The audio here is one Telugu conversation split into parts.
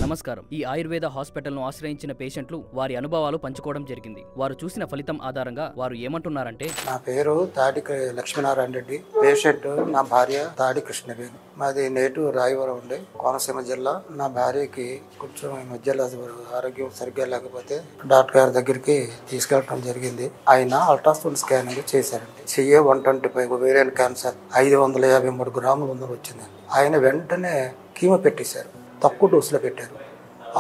నమస్కారం. ఈ ఆయుర్వేద హాస్పిటల్ను ఆశ్రయించిన పేషెంట్లు వారి అనుభవాలు పంచుకోవడం జరిగింది. వారు చూసిన ఫలితం ఆధారంగా వారు ఏమంటున్నారంటే, నా పేరు తాడి లక్ష్మీనారాయణ రెడ్డి. పేషెంట్ నా భార్య తాడి కృష్ణవేణి. మాది నేటివ్ రాయవరం ఉండే కోనసీమ జిల్లా. నా భార్యకి కొంచెం ఈ మధ్యలో ఆరోగ్యం సరిగ్గా లేకపోతే డాక్టర్ గారి దగ్గరికి తీసుకెళ్ళడం జరిగింది. ఆయన అల్ట్రాసౌండ్ స్కానింగ్ చేశారండి. CA 125 ఓవేరియన్ క్యాన్సర్ 553 గ్రాములు వచ్చింది. ఆయన వెంటనే కీమో పెట్టేశారు. తక్కువ డోసులో పెట్టారు.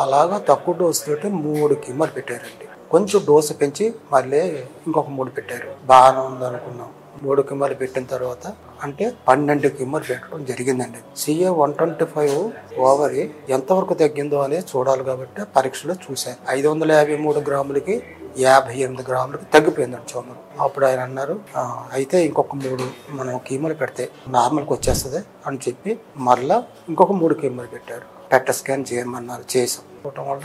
అలాగా తక్కువ డోసు పెట్టి 3 కీమోలు పెట్టారండి. కొంచెం డోసు పెంచి మళ్ళీ ఇంకొక 3 పెట్టారు. బాగానే ఉందనుకున్నాం. 3 కీమోలు పెట్టిన తర్వాత అంటే 12 కీమోలు పెట్టడం జరిగిందండి. CA 125 ఓవరీ ఎంతవరకు తగ్గిందో అనేది చూడాలి కాబట్టి పరీక్షలో చూశారు. 553 గ్రాములకి 58 గ్రాములకి తగ్గిపోయిందండి చోమరు. అప్పుడు ఆయన అన్నారు, అయితే ఇంకొక 3 మనం కీమోలు పెడితే నార్మల్కి వచ్చేస్తుంది అని చెప్పి మళ్ళీ ఇంకొక 3 కీమోలు పెట్టారు. పెట్ స్కాన్ చేయమన్నారు. చేసాం. చూడటం వల్ల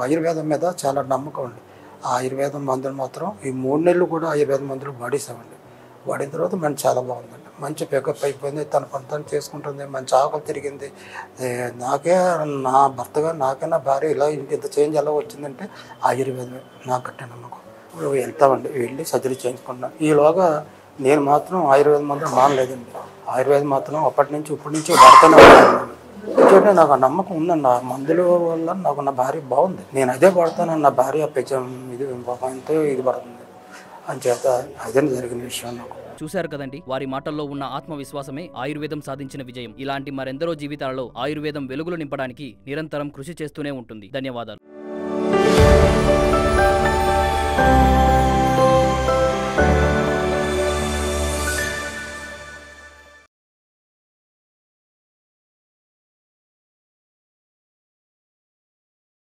ఆయుర్వేదం మీద చాలా నమ్మకం ఉంది. ఆ ఆయుర్వేదం మందులు మాత్రం ఈ 3 నెలలు కూడా ఆయుర్వేద మందులు వాడేసామండి. వాడిన తర్వాత మంచి చాలా బాగుందండి. మంచి పికప్ అయిపోయింది. తన పని తీసుకుంటుంది. మంచి ఆకలి తిరిగింది. నా భర్తగా నాకైనా భార్య ఇలా ఇంత చేంజ్ ఎలా వచ్చిందంటే ఆయుర్వేదమే నాకు గట్టి నమ్మకం. వెళ్తామండి. వెళ్ళి సర్జరీ చేయించుకున్నాం. ఈలోగా నేను మాత్రం ఆయుర్వేద మందులు మానలేదండి. ఆయుర్వేదం మాత్రం అప్పటి నుంచి ఇప్పటి నుంచి వాడుతూనే ఉన్నాను. ఎందుకంటే నాకు ఆ నమ్మకం ఉందండి. ఆ మందుల వల్ల నాకు నా భార్య బాగుంది. నేను అదే పడతానని నా భార్య ఎంతో ఇది పడుతుంది అని చేత అదే జరిగిన విషయం నాకు. చూశారు కదండి, వారి మాటల్లో ఉన్న ఆత్మవిశ్వాసమే ఆయుర్వేదం సాధించిన విజయం. ఇలాంటి మరెందరో జీవితాలలో ఆయుర్వేదం వెలుగులు నింపడానికి నిరంతరం కృషి చేస్తూనే ఉంటుంది. ధన్యవాదాలు.